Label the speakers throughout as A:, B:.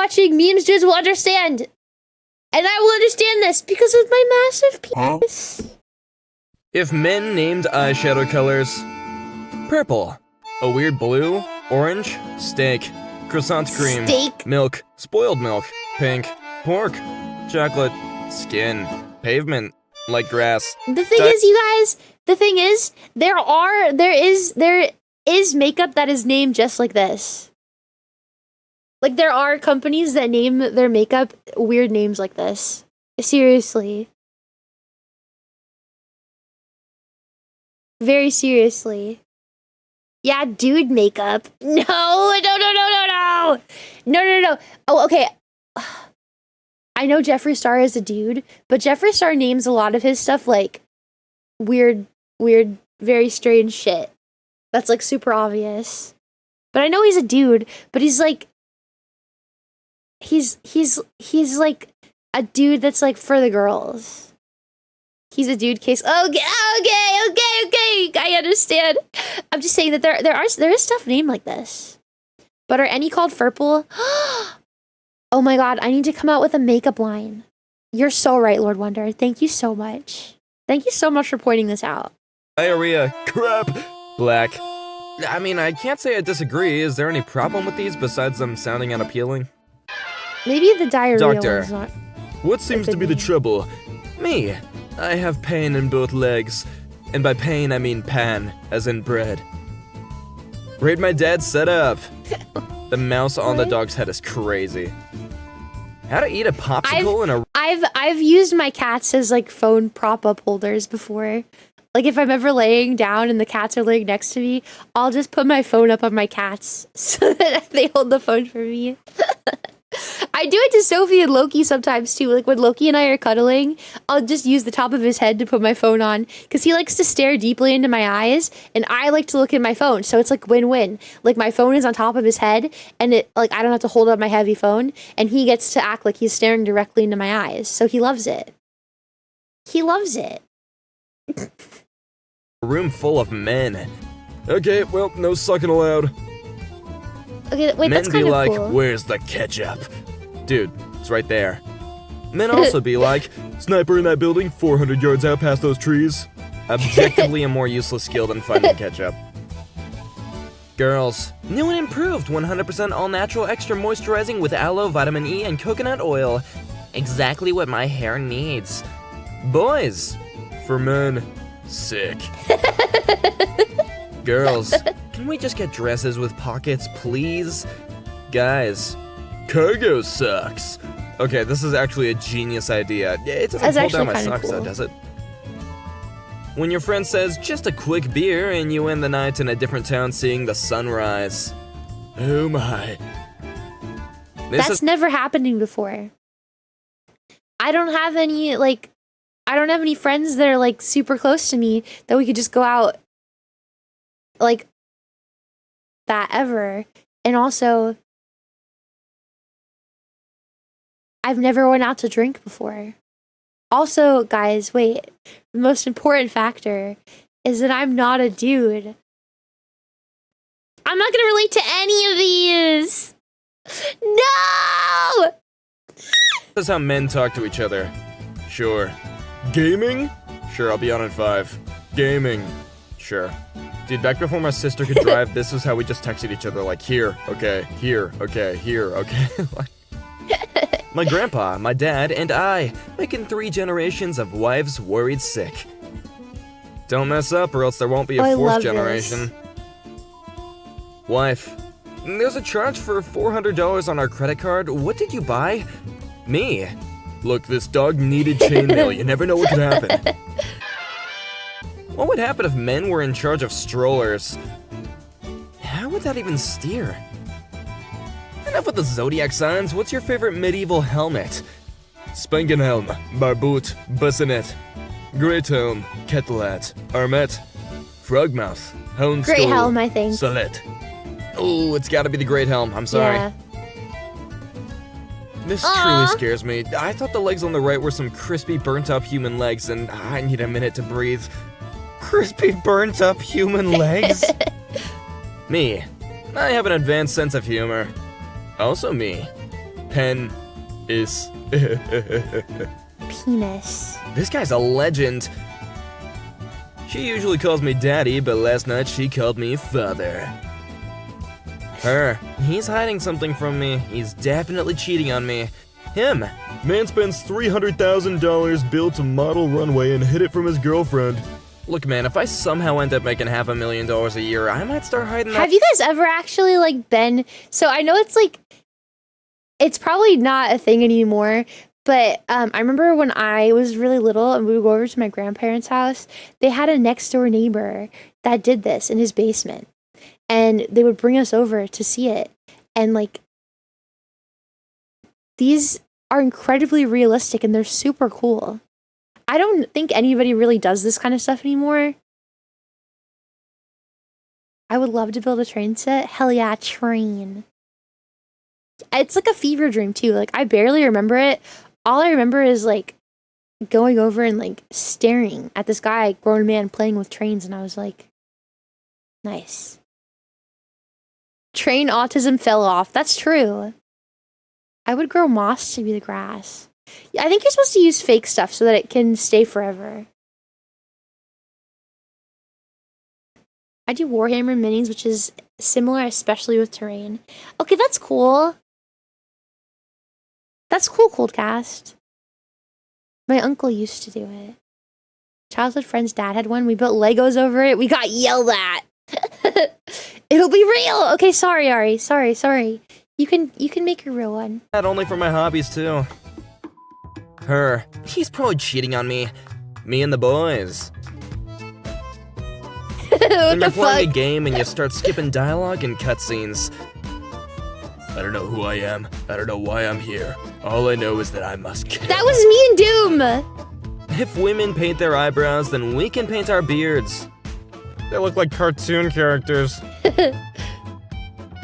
A: watching memes dudes will understand. And I will understand this because of my massive penis.
B: If men named eyeshadow colors: purple, a weird blue, orange, steak, croissant cream,
A: Steak.
B: milk, spoiled milk, pink, pork, chocolate, skin, pavement, like grass.
A: The thing is, you guys, the thing is, there is makeup that is named just like this. Like, there are companies that name their makeup weird names like this. Seriously. Very seriously. Yeah, dude makeup. No. Oh, okay. I know Jeffree Star is a dude, but Jeffree Star names a lot of his stuff like weird, very strange shit. That's like super obvious. But I know he's a dude, but he's like he's like a dude that's like for the girls. He's a dude case. Okay. I understand. I'm just saying that there is stuff named like this. But are any called Furple? Oh my god, I need to come out with a makeup line. You're so right, Lord Wonder. Thank you so much. Thank you so much for pointing this out.
B: Diarrhea, crap, black. I mean, I can't say I disagree. Is there any problem with these besides them sounding unappealing?
A: Maybe the diarrhea
B: Doctor,
A: one's not.
B: what seems to be the trouble? Me. I have pain in both legs. And by pain, I mean pan, as in bread. Raid my dad's setup. The mouse on the dog's head is crazy. How to eat a popsicle in a...
A: I've used my cats as like phone prop-up holders before. Like if I'm ever laying down and the cats are laying next to me, I'll just put my phone up on my cats so that they hold the phone for me. I do it to Sophie and Loki sometimes too. Like when Loki and I are cuddling, I'll just use the top of his head to put my phone on because he likes to stare deeply into my eyes and I like to look at my phone. So it's like win-win. Like my phone is on top of his head and it like I don't have to hold up my heavy phone and he gets to act like he's staring directly into my eyes. So he loves it. He loves it.
B: A room full of men. Okay, well, no sucking allowed.
A: Okay, wait,
B: Men
A: that's
B: be
A: kind of
B: like,
A: cool.
B: where's the ketchup? Dude, it's right there. Men also be like, sniper in that building, 400 yards out past those trees. Objectively a more useless skill than finding ketchup. Girls, new and improved 100% all-natural extra moisturizing with aloe, vitamin E, and coconut oil. Exactly what my hair needs. Boys, for men, sick. Girls, can we just get dresses with pockets, please? Guys, cargo sucks. Okay, this is actually a genius idea. It doesn't pull down my socks though, does it? When your friend says, just a quick beer, and you end the night in a different town seeing the sunrise. Oh my.
A: That's never happening before. I don't have any, like, I don't have any friends that are, like, super close to me that we could just go out, like, that ever. And also, I've never went out to drink before. Also, guys, wait. The most important factor is that I'm not a dude. I'm not gonna relate to any of these. No!
B: This is how men talk to each other. Sure. Gaming? Sure, I'll be on in 5. Gaming? Sure. Dude, back before my sister could drive, this was how we just texted each other, like, here, okay, here, okay, here, okay. My grandpa, my dad, and I, making 3 generations of wives worried sick. Don't mess up or else there won't be a 4th generation. Wife, there's a charge for $400 on our credit card. What did you buy? Me. Look, this dog needed chainmail. You never know what could happen. What would happen if men were in charge of strollers? How would that even steer? Enough with the zodiac signs. What's your favorite medieval helmet? Spangenhelm, Barbut, Bassinet, Great Helm, Kettlehat, Armet, Frogmouth, Houndstooth,
A: Great Helm, I think.
B: Salet. Oh, it's gotta be the Great Helm. I'm sorry.
A: Yeah.
B: This truly scares me. I thought the legs on the right were some crispy, burnt-up human legs, and I need a minute to breathe. Crispy, burnt-up human legs? Me. I have an advanced sense of humor. Also me. pen is.
A: Penis.
B: This guy's a legend. She usually calls me daddy, but last night she called me father. Her. He's hiding something from me. He's definitely cheating on me. Him.
C: Man spends $300,000, built a model runway, and hid it from his girlfriend.
B: Look, man, if I somehow end up making $500,000 a year, I might start hiding that.
A: Have you guys ever actually like been? So I know it's like, it's probably not a thing anymore. But I remember when I was really little and we would go over to my grandparents' house, they had a next door neighbor that did this in his basement. And they would bring us over to see it. And like, these are incredibly realistic and they're super cool. I don't think anybody really does this kind of stuff anymore. I would love to build a train set. Hell yeah, train. It's like a fever dream too. Like, I barely remember it. All I remember is like going over and like staring at this guy, grown man, playing with trains, and I was like, nice. Train autism fell off. That's true. I would grow moss to be the grass. Yeah, I think you're supposed to use fake stuff so that it can stay forever. I do Warhammer minis, which is similar, especially with terrain. Okay, that's cool. That's cool, Coldcast. My uncle used to do it. Childhood friend's dad had one. We built Legos over it. We got yelled at. It'll be real. Okay, sorry, Ari. Sorry. You can make your real one.
B: Not only for my hobbies, too. Her. He's probably cheating on me. Me and the boys. When you're playing a game and you start skipping dialogue and cutscenes.
C: I don't know who I am. I don't know why I'm here. All I know is that I must kill.
A: That was me and Doom!
B: If women paint their eyebrows, then we can paint our beards.
C: They look like cartoon characters.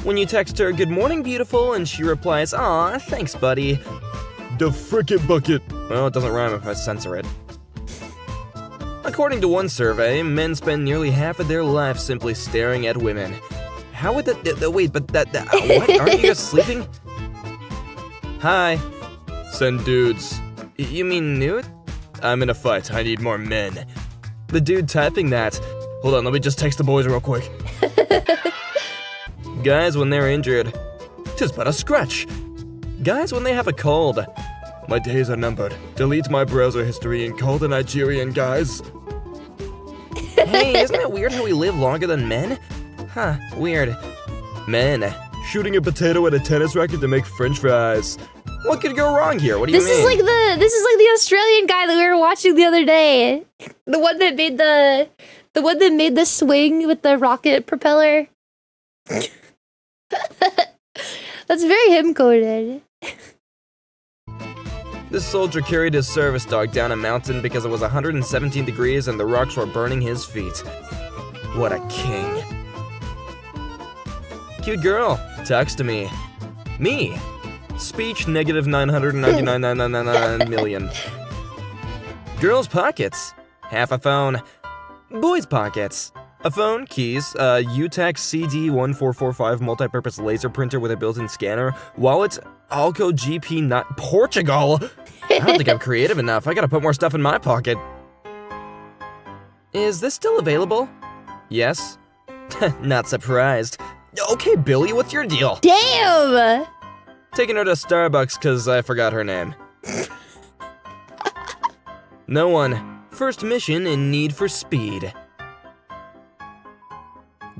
B: When you text her, "Good morning, beautiful," and she replies, "Aw, thanks, buddy."
C: The frickin' bucket.
B: Well, it doesn't rhyme if I censor it. According to one survey, men spend nearly half of their life simply staring at women. How would that, wait, but what? Aren't you guys sleeping? Hi.
C: Send dudes.
B: You mean nude?
C: I'm in a fight. I need more men.
B: The dude typing that.
C: Hold on, let me just text the boys real quick.
B: Guys when they're injured. 'Tis but a scratch. Guys when they have a cold.
C: My days are numbered. Delete my browser history and call the Nigerian guys.
B: Hey, isn't it weird how we live longer than men? Huh, weird. Men.
C: Shooting a potato at a tennis racket to make french fries.
B: What could go wrong here? What do you mean?
A: This is like the Australian guy that we were watching the other day. The one that made the swing with the rocket propeller. That's very him coded.
B: This soldier carried his service dog down a mountain because it was 117 degrees and the rocks were burning his feet. What a king. Cute girl, talks to me. Me. Speech negative 999,999 million. Girls' pockets. Half a phone. Boys' pockets. A phone, keys, UTEC CD1445 multi-purpose laser printer with a built-in scanner, wallet, Alco GP not Portugal. I don't think I'm creative enough. I gotta put more stuff in my pocket. Is this still available? Yes. Not surprised. Okay, Billy, what's your deal?
A: Damn!
B: Taking her to Starbucks cause I forgot her name. No one. First mission in Need for Speed.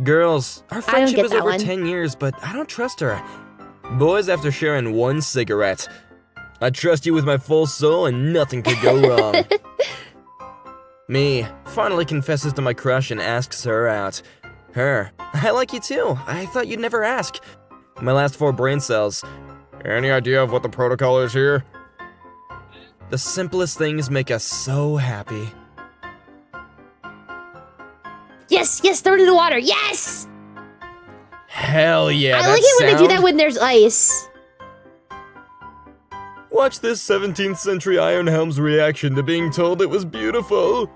B: Girls, our friendship is over 10 years, but I don't trust her. Boys, after sharing one cigarette. I trust you with my full soul and nothing could go wrong. Me, finally confesses to my crush and asks her out. Her, I like you too. I thought you'd never ask. My last 4 brain cells.
C: Any idea of what the protocol is here?
B: The simplest things make us so happy.
A: Yes, throw it in the water. Yes!
B: Hell yeah,
A: I like it when they do that when there's ice.
C: Watch this 17th century Iron Helm's reaction to being told it was beautiful.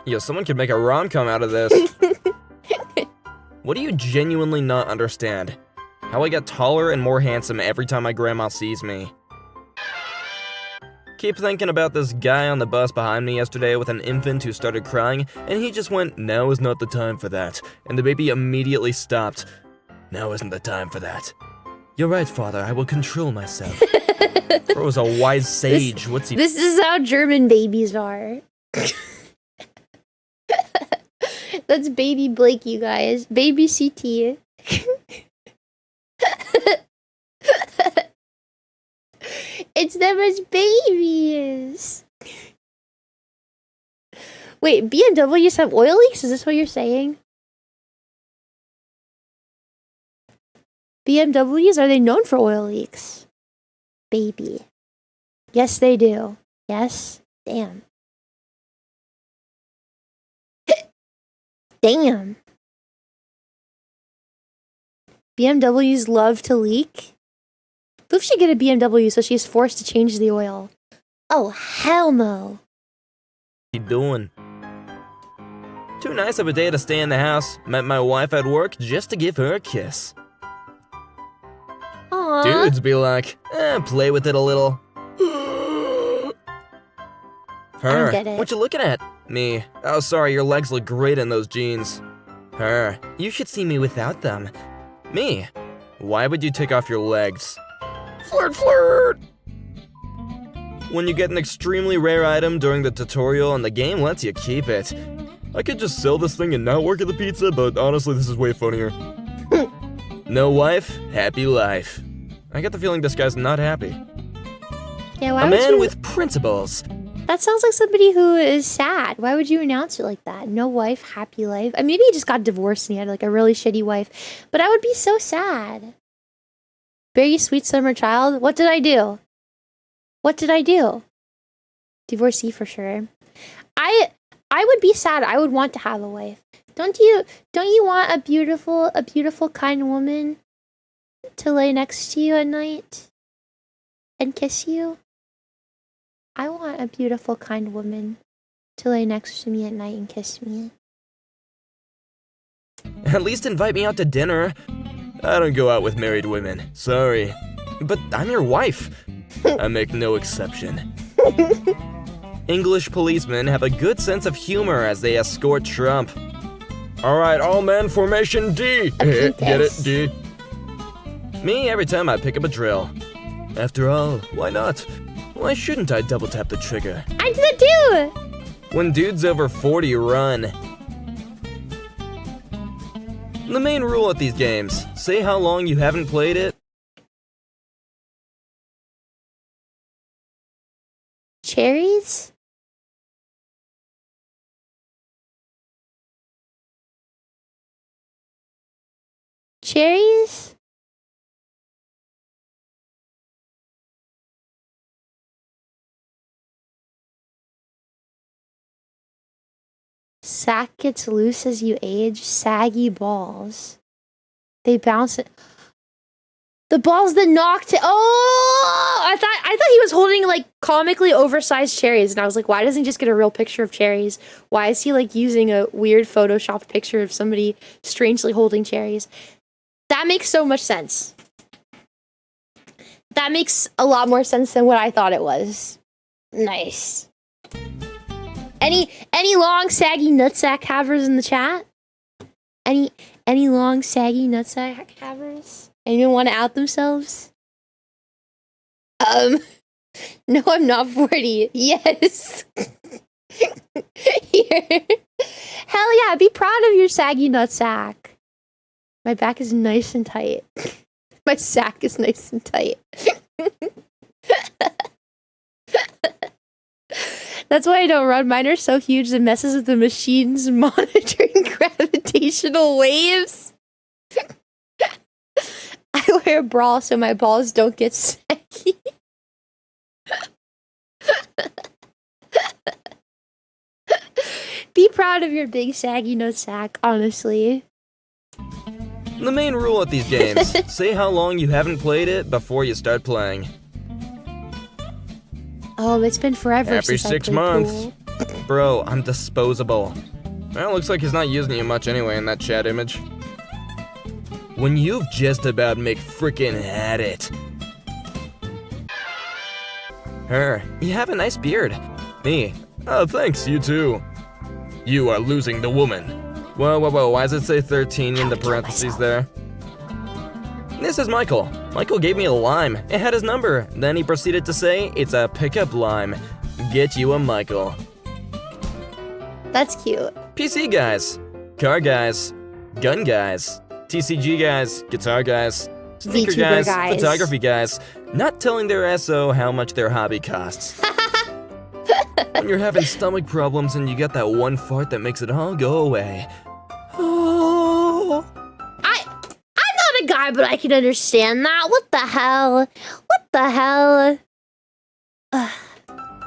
B: Yo, someone could make a rom-com out of this. What do you genuinely not understand? How I get taller and more handsome every time my grandma sees me. Keep thinking about this guy on the bus behind me yesterday with an infant who started crying, and he just went, "Now is not the time for that." And the baby immediately stopped. "Now isn't the time for that." "You're right, father, I will control myself." Bro is a wise sage. What's he?
A: This is how German babies are. That's baby Blake, you guys. Baby CT. It's them as babies. Wait, BMWs have oil leaks? Is this what you're saying? BMWs, are they known for oil leaks? Baby. Yes, they do. Yes. Damn. Damn. BMWs love to leak? Boof should get a BMW so she's forced to change the oil. Oh, hell no.
B: What you doing? Too nice of a day to stay in the house. Met my wife at work just to give her a kiss.
A: Aww.
B: Dudes be like, play with it a little. Her.
A: don't get it.
B: What you looking at? Me. Oh, sorry, your legs look great in those jeans. Her. You should see me without them. Me. Why would you take off your legs? Flirt, flirt! When you get an extremely rare item during the tutorial and the game lets you keep it. I could just sell this thing and not work at the pizza, but honestly, this is way funnier. No wife, happy life. I get the feeling this guy's not happy.
A: Yeah, why
B: A
A: would
B: man
A: you...
B: with principles.
A: That sounds like somebody who is sad. Why would you announce it like that? No wife, happy life. Maybe he just got divorced and he had like a really shitty wife. But I would be so sad. Very sweet summer child. What did I do? What did I do? Divorcee for sure. I would be sad. I would want to have a wife. Don't you want a beautiful kind woman to lay next to you at night and kiss you? I want a beautiful kind woman to lay next to me at night and kiss me.
B: At least invite me out to dinner. I don't go out with married women. Sorry. But I'm your wife. I make no exception. English policemen have a good sense of humor as they escort Trump. Alright, all men, formation D. Get it, D. Me every time I pick up a drill. After all, why not? Why shouldn't I double tap the trigger?
A: I did it too!
B: When dudes over 40 run. The main rule at these games, say how long you haven't played it.
A: Cherries? Cherries? Sack gets loose as you age. Saggy balls. They bounce it. The balls that knocked it. Oh! I thought he was holding like comically oversized cherries, and I was like, why doesn't he just get a real picture of cherries? Why is he like using a weird photoshopped picture of somebody strangely holding cherries? That makes so much sense. That makes a lot more sense than what I thought it was. Nice. Any long saggy nutsack havers in the chat? Any long saggy nutsack havers? Anyone want to out themselves? No, I'm not 40. Yes. Here. Hell yeah, be proud of your saggy nutsack. My back is nice and tight. My sack is nice and tight. That's why I don't run. Mine are so huge it messes with the machines monitoring gravitational waves. I wear a bra so my balls don't get saggy. Be proud of your big saggy nutsack, honestly.
B: The main rule at these games, say how long you haven't played it before you start playing.
A: Oh, it's been forever
B: Happy
A: since I
B: 6
A: played
B: months.
A: pool.
B: Bro, I'm disposable. Well, looks like he's not using you much anyway in that chat image. when you've just about frickin' had it. Her, you have a nice beard. Me, oh thanks, you too. You are losing the woman. Whoa, why does it say 13 in the parentheses there? This is Michael. Michael gave me a lime. It had his number. Then he proceeded to say, it's a pickup lime. Get you a Michael.
A: That's cute.
B: PC guys, car guys, gun guys, TCG guys, guitar guys, sneaker
A: Vtuber
B: guys,
A: guys.
B: photography guys, not telling their SO how much their hobby costs. When you're having stomach problems and you get that one fart that makes it all go away. Oh.
A: I'm not a guy, but I can understand that. What the hell? What the hell?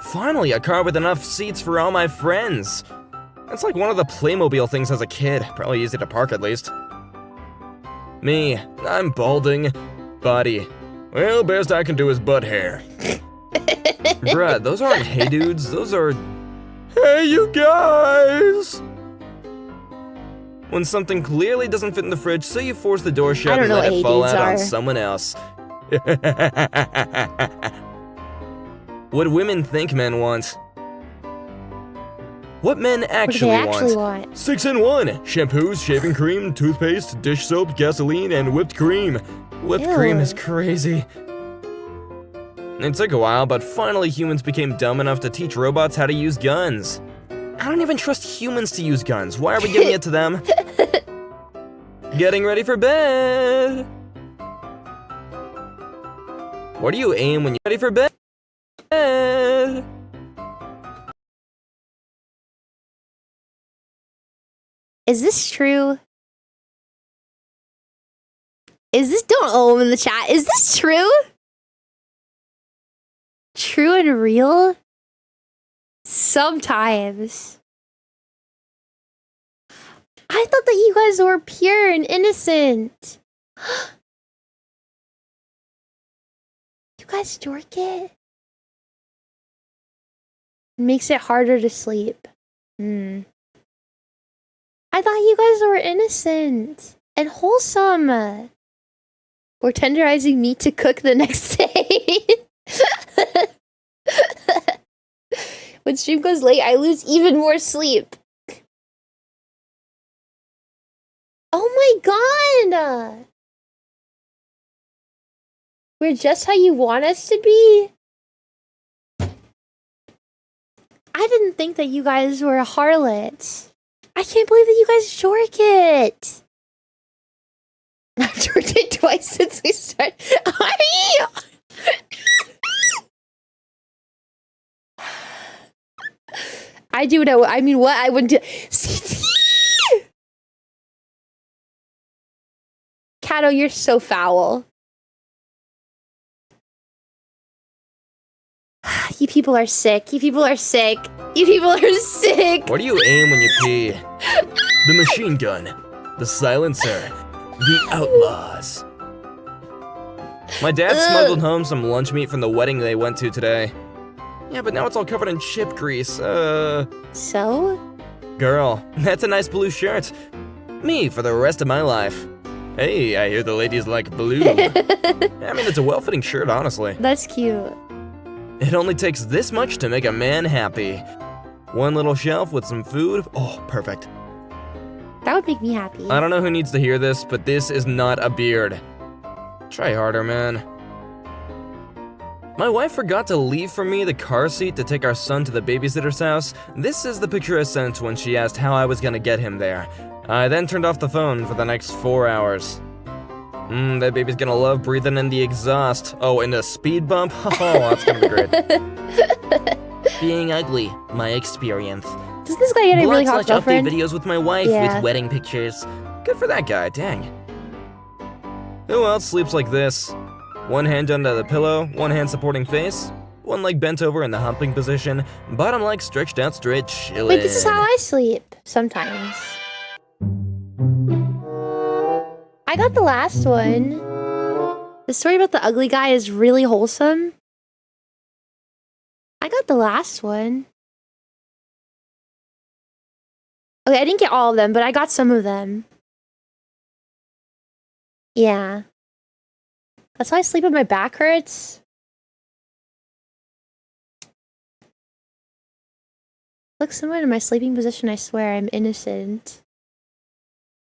B: Finally, a car with enough seats for all my friends. That's like one of the Playmobil things as a kid. Probably easy to park at least. Me, I'm balding. Body. Well, best I can do is butt hair. Bruh, those aren't hey dudes, those are hey you guys! When something clearly doesn't fit in the fridge, so you force the door shut and let it fall out on someone else. What women think men want. What men actually want. 6 in 1. Shampoos, shaving cream, toothpaste, dish soap, gasoline, and whipped cream. Whipped cream is crazy. It took a while, but finally humans became dumb enough to teach robots how to use guns. I don't even trust humans to use guns. Why are we giving it to them? Getting ready for bed. What do you aim when you're ready for bed?
A: Is this true? Is this, don't own in the chat, is this true? True and real? Sometimes. I thought that you guys were pure and innocent. You guys dork it? Makes it harder to sleep. I thought you guys were innocent and wholesome. Or tenderizing meat to cook the next day. When stream goes late, I lose even more sleep. Oh my god! We're just how you want us to be? I didn't think that you guys were harlots. I can't believe that you guys jork it. I've jorked it twice since we started. I do know. I mean, what I would do. Kato, you're so foul. You people are sick. You people are sick. You people are sick.
B: Where do you aim when you pee? The machine gun. The silencer. The outlaws. My dad smuggled home some lunch meat from the wedding they went to today. Yeah, but now it's all covered in chip grease.
A: So?
B: Girl, that's a nice blue shirt. Me for the rest of my life. Hey, I hear the ladies like blue. I mean, it's a well-fitting shirt, honestly.
A: That's cute.
B: It only takes this much to make a man happy. One little shelf with some food. Oh, perfect.
A: That would make me happy.
B: I don't know who needs to hear this, but this is not a beard. Try harder, man. My wife forgot to leave for me the car seat to take our son to the babysitter's house. This is the picture I sent when she asked how I was gonna get him there. I then turned off the phone for the next 4 hours. That baby's gonna love breathing in the exhaust. Oh, and a speed bump? Oh, that's gonna be great. Being ugly, my experience.
A: Does this guy get a really hot girlfriend?
B: Update videos with my wife with wedding pictures. Good for that guy, dang. Who else sleeps like this? One hand under the pillow, one hand supporting face, one leg bent over in the humping position, bottom leg stretched out straight, chillin'.
A: Wait, this is how I sleep sometimes. I got the last one. The story about the ugly guy is really wholesome. I got the last one. Okay, I didn't get all of them, but I got some of them. Yeah. That's why I sleep when my back hurts. Look someone in my sleeping position, I swear I'm innocent.